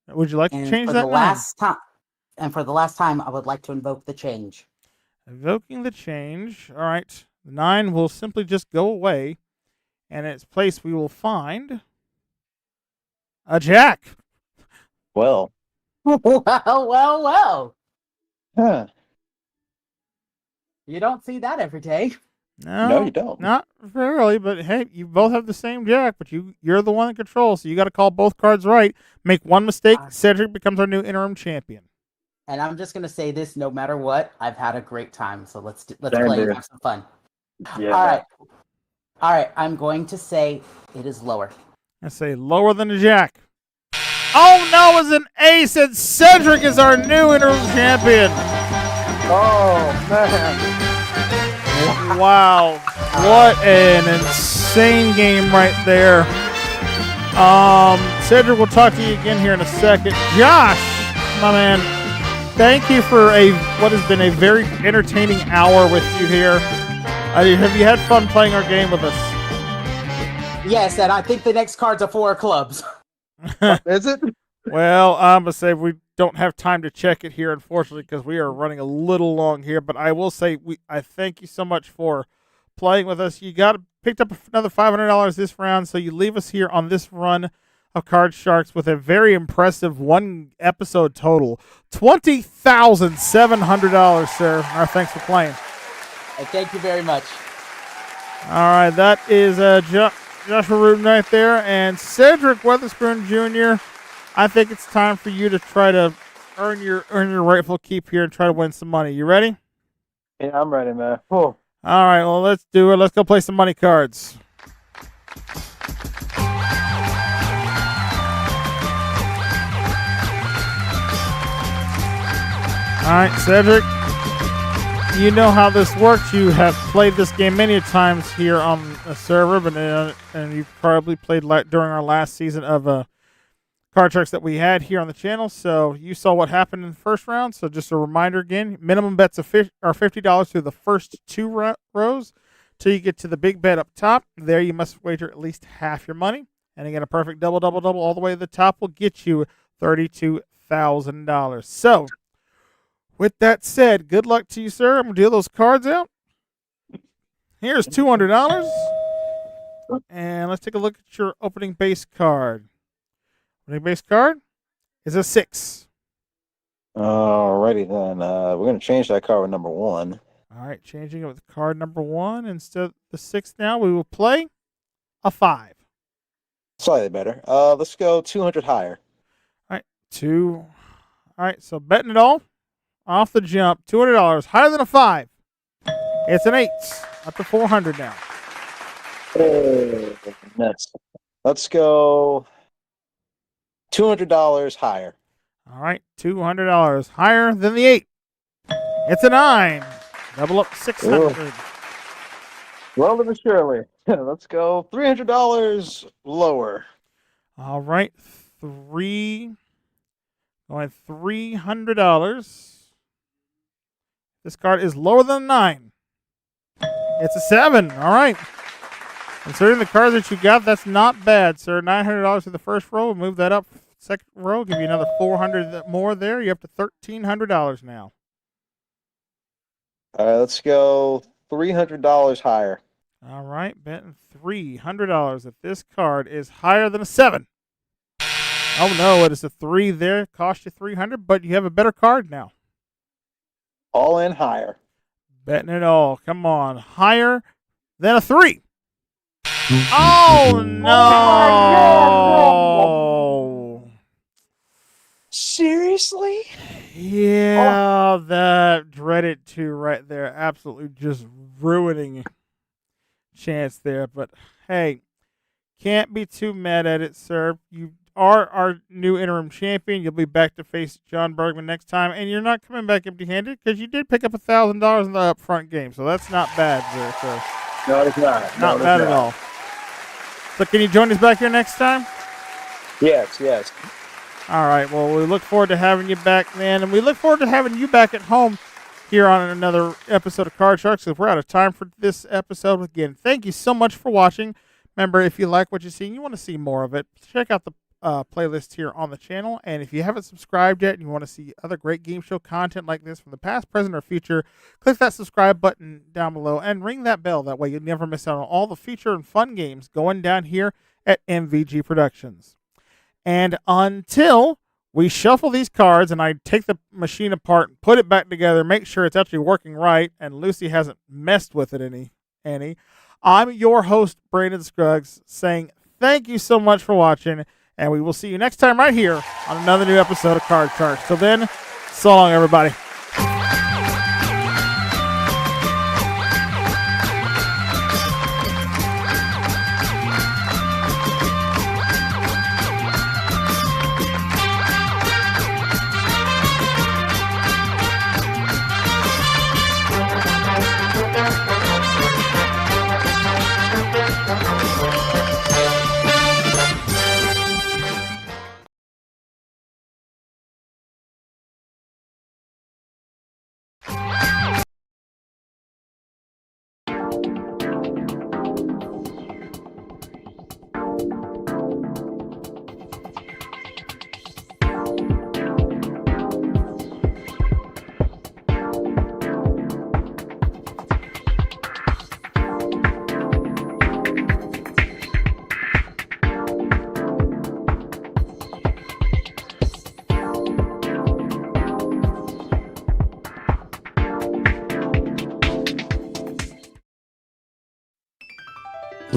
Would you like to change for that the last time? And for the last time, I would like to invoke the change. Invoking the change. All right. The 9 will simply just go away. And in its place, we will find a jack. Well. Well. Huh. You don't see that every day. No, you don't. Not really, but hey, you both have the same jack, but you're the one in control, so you got to call both cards right. Make one mistake, Cedric becomes our new interim champion. And I'm just gonna say this: no matter what, I've had a great time. So let's play and have some fun. Yeah. All right. I'm going to say it is lower. I say lower than a jack. Oh no, it's an ace, and Cedric is our new interim champion. Oh man. Wow, what an insane game right there. Cedric, we'll talk to you again here in a second. Josh, my man, thank you for what has been a very entertaining hour with you here. Have you had fun playing our game with us? Yes, and I think the next cards are 4 clubs. Is it? Well, I'm going to say we don't have time to check it here, unfortunately, because we are running a little long here. But I will say I thank you so much for playing with us. You picked up another $500 this round, so you leave us here on this run of Card Sharks with a very impressive 1 episode total. $20,700, sir. Our thanks for playing. Thank you very much. All right, that is Joshua Rudin right there, and Cedric Weatherspoon Jr. I think it's time for you to try to earn your rightful keep here and try to win some money. You ready? Yeah, I'm ready, man. Cool. All right, well, let's do it. Let's go play some money cards. All right, Cedric, you know how this works. You have played this game many times here on the server, and you probably played during our last season of Card Sharks that we had here on the channel. So you saw what happened in the first round. So just a reminder again, minimum bets are $50 through the first 2 rows till you get to the big bet up top. There you must wager at least half your money. And again, a perfect double all the way to the top will get you $32,000. So with that said, good luck to you, sir. I'm going to deal those cards out. Here's $200. And let's take a look at your opening base card. Opening base card is a 6. Alrighty then. We're going to change that card with number 1. All right, changing it with card number 1. Instead of the 6 now, we will play a 5. Slightly better. Let's go 200 higher. All right, 2. All right, so betting it all. Off the jump, $200, higher than a 5. It's an 8, up to 400 now. Oh, nice. Let's go $200 higher. All right, $200 higher than the 8. It's a 9, double up 600. Ooh. Slowly but surely. Let's go $300 lower. All right, going $300. This card is lower than a 9. It's a 7. All right. Considering the cards that you got, that's not bad, sir. $900 for the first row. We'll move that up. Second row, give you another $400 more there. You're up to $1,300 now. All right, let's go $300 higher. All right, betting $300 if this card is higher than a 7. Oh no, it is a 3 there. Cost you $300, but you have a better card now. All in higher. Betting it all. Come on. Higher than a 3. Oh, no. Seriously? Yeah, that dreaded 2 right there. Absolutely just ruining chance there. But, hey, can't be too mad at it, sir. You are our new interim champion. You'll be back to face John Bergman next time, and you're not coming back empty-handed because you did pick up $1,000 in the upfront game, so that's not bad there, sir. No, it's not. Not bad at all. So can you join us back here next time? Yes. All right, well, we look forward to having you back then, and we look forward to having you back at home here on another episode of Card Sharks. If we're out of time for this episode, again, thank you so much for watching. Remember, if you like what you see and you want to see more of it, check out the playlist here on the channel. And if you haven't subscribed yet and you want to see other great game show content like this from the past, present, or future, click that subscribe button down below and ring that bell. That way you never miss out on all the feature and fun games going down here at MVG Productions. And until we shuffle these cards and I take the machine apart and put it back together, make sure it's actually working right, and Lucy hasn't messed with it any, I'm your host, Brandon Scruggs, saying thank you so much for watching, and we will see you next time right here on another new episode of Card Sharks. Till then, so long, everybody.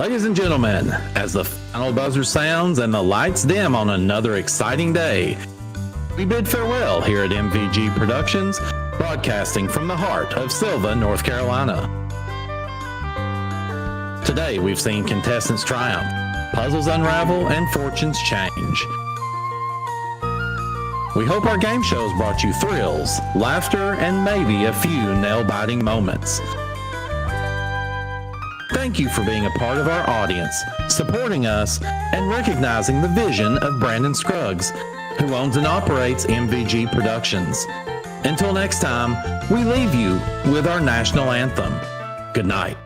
Ladies and gentlemen, as the final buzzer sounds and the lights dim on another exciting day, we bid farewell here at MVG Productions, broadcasting from the heart of Silva, North Carolina. Today we've seen contestants triumph, puzzles unravel, and fortunes change. We hope our game shows brought you thrills, laughter, and maybe a few nail-biting moments. Thank you for being a part of our audience, supporting us, and recognizing the vision of Brandon Scruggs, who owns and operates MVG Productions. Until next time, we leave you with our national anthem. Good night.